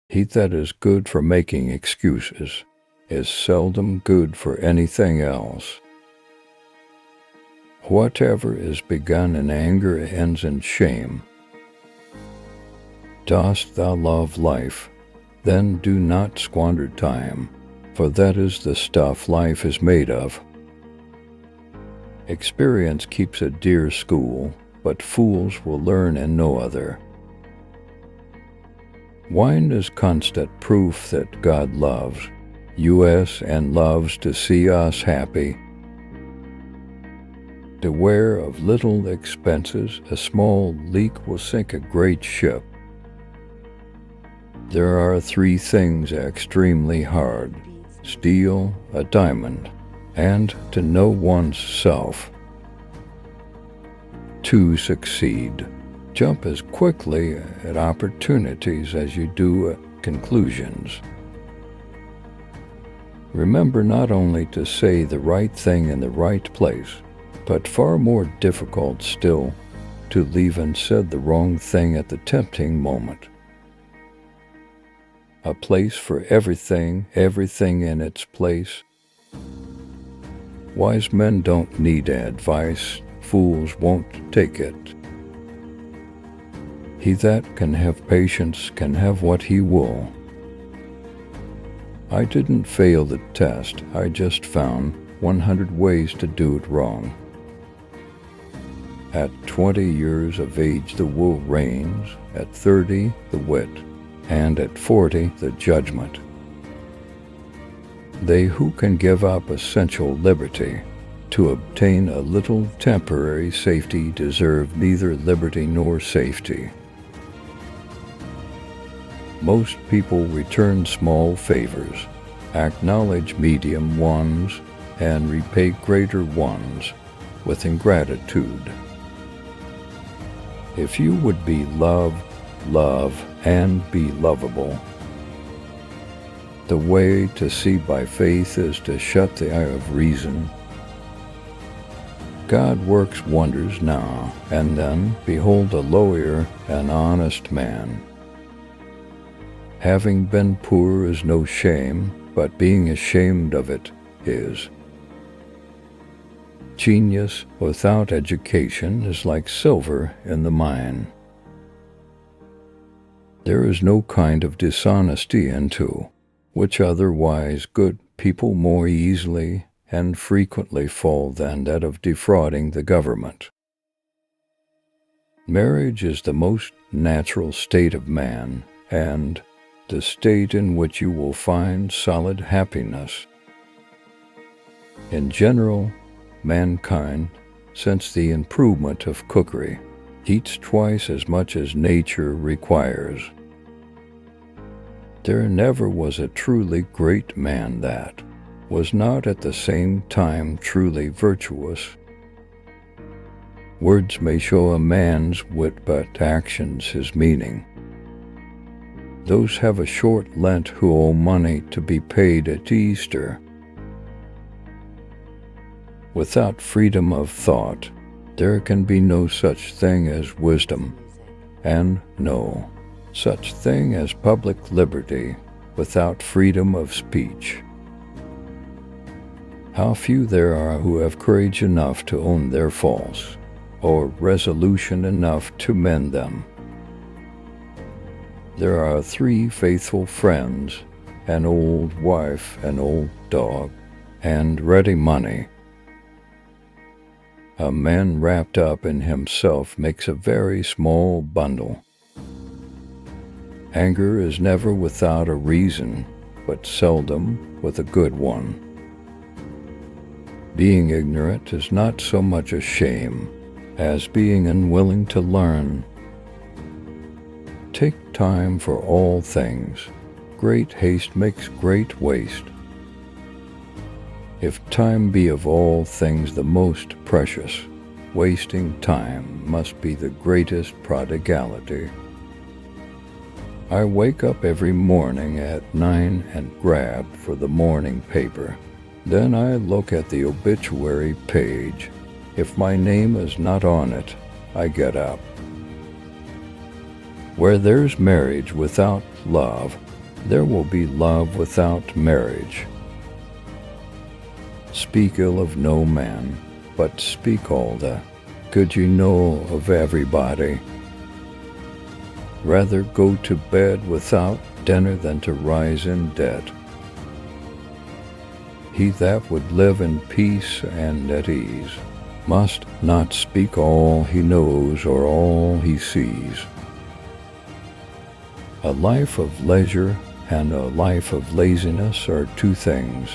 He that is good for making excuses is seldom good for anything else. Whatever is begun in anger ends in shame. Dost thou love life? Then do not squander time, for that is the stuff life is made of. Experience keeps a dear school, but fools will learn in no other. Wine is constant proof that God loves us and loves to see us happy. Beware of little expenses. A small leak will sink a great ship. There are three things extremely hard: steal a diamond, and to know one's self. To succeed, jump as quickly at opportunities as you do at conclusions. Remember not only to say the right thing in the right place, but far more difficult still, to leave unsaid the wrong thing at the tempting moment. A place for everything in its place. Wise men don't need advice, fools won't take it. He that can have patience can have what he will. I didn't fail the test, I just found 100 ways to do it wrong. At 20 years of age the wool reigns, at 30 the wit, and at 40 the judgment. They who can give up essential liberty to obtain a little temporary safety deserve neither liberty nor safety. Most people return small favors, acknowledge medium ones, and repay greater ones with ingratitude. If you would be loved, love, and be lovable. The way to see by faith is to shut the eye of reason. God works wonders now, and then behold a lawyer, an honest man. Having been poor is no shame, but being ashamed of it is. Genius without education is like silver in the mine. There is no kind of dishonesty into which otherwise good people more easily and frequently fall than that of defrauding the government. Marriage is the most natural state of man, and the state in which you will find solid happiness. In general, mankind, since the improvement of cookery, eats twice as much as nature requires. There never was a truly great man that was not at the same time truly virtuous. Words may show a man's wit, but actions his meaning. Those have a short Lent who owe money to be paid at Easter. Without freedom of thought, there can be no such thing as wisdom, and no such thing as public liberty without freedom of speech. How few there are who have courage enough to own their faults, or resolution enough to mend them. There are 3 faithful friends, an old wife, an old dog, and ready money. A man wrapped up in himself makes a very small bundle. Anger is never without a reason, but seldom with a good one. Being ignorant is not so much a shame as being unwilling to learn. Take time for all things. Great haste makes great waste. If time be of all things the most precious, wasting time must be the greatest prodigality. I wake up every morning at 9 and grab for the morning paper. Then I look at the obituary page. If my name is not on it, I get up. Where there's marriage without love, There will be love without marriage. Speak ill of no man, but speak all the good you know of everybody. Rather go to bed without dinner than to rise in debt. He that would live in peace and at ease must not speak all he knows or all he sees. A life of leisure and a life of laziness are two things.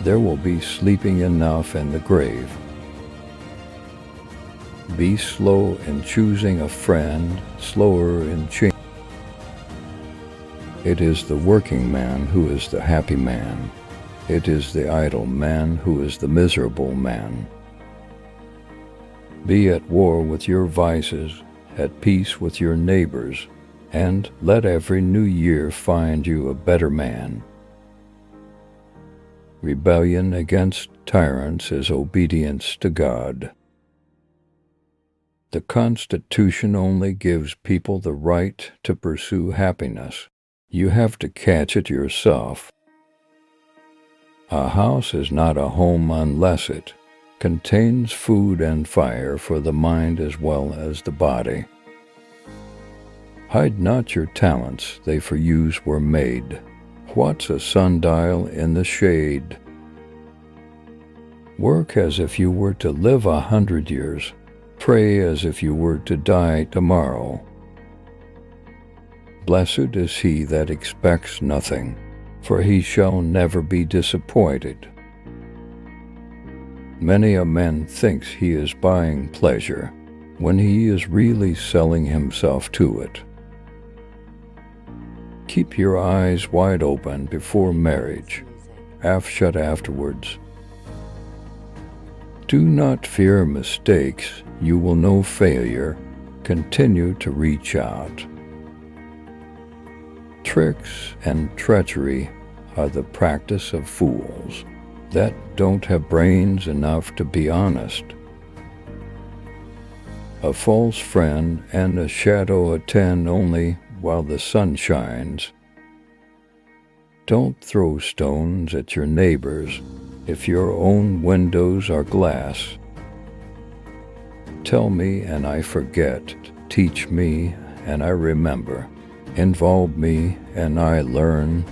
There will be sleeping enough in the grave. Be slow in choosing a friend, slower in change. It is the working man who is the happy man. It is the idle man who is the miserable man. Be at war with your vices, at peace with your neighbors, and let every new year find you a better man. Rebellion against tyrants is obedience to God. The Constitution only gives people the right to pursue happiness. You have to catch it yourself. A house is not a home unless it contains food and fire for the mind as well as the body. Hide not your talents, they for use were made. What's a sundial in the shade? Work as if you were to live 100 years. Pray as if you were to die tomorrow. Blessed is he that expects nothing, for he shall never be disappointed. Many a man thinks he is buying pleasure, when he is really selling himself to it. Keep your eyes wide open before marriage, half shut afterwards. Do not fear mistakes, you will know failure. Continue to reach out. Tricks and treachery are the practice of fools that don't have brains enough to be honest. A false friend and a shadow attend only while the sun shines. Don't throw stones at your neighbors if your own windows are glass. Tell me and I forget, teach me and I remember, involve me and I learn.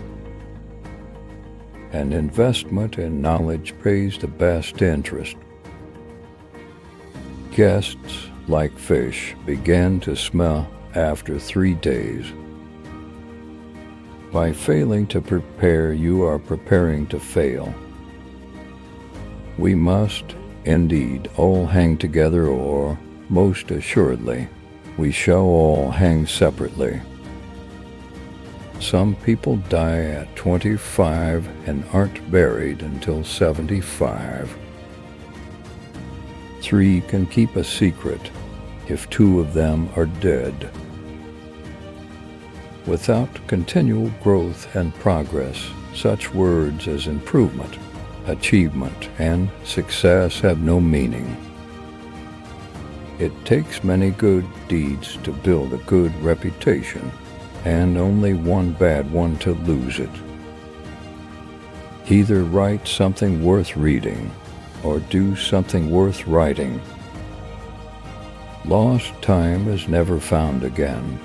An investment in knowledge pays the best interest. Guests, like fish, began to smell after 3 days. By failing to prepare, you are preparing to fail. We must, indeed, all hang together, or, most assuredly, we shall all hang separately. Some people die at 25 and aren't buried until 75. 3 can keep a secret if 2 of them are dead. Without continual growth and progress, such words as improvement, achievement, and success have no meaning. It takes many good deeds to build a good reputation, and only one bad one to lose it. Either write something worth reading, or do something worth writing. Lost time is never found again.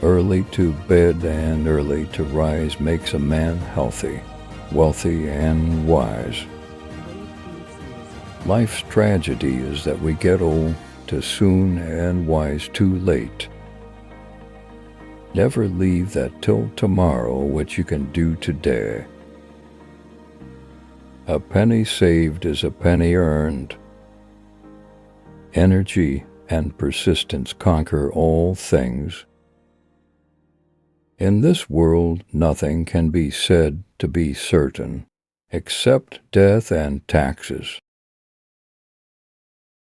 Early to bed and early to rise makes a man healthy, wealthy, and wise. Life's tragedy is that we get old too soon and wise too late. Never leave that till tomorrow which you can do today. A penny saved is a penny earned. Energy and persistence conquer all things. In this world, nothing can be said to be certain, except death and taxes.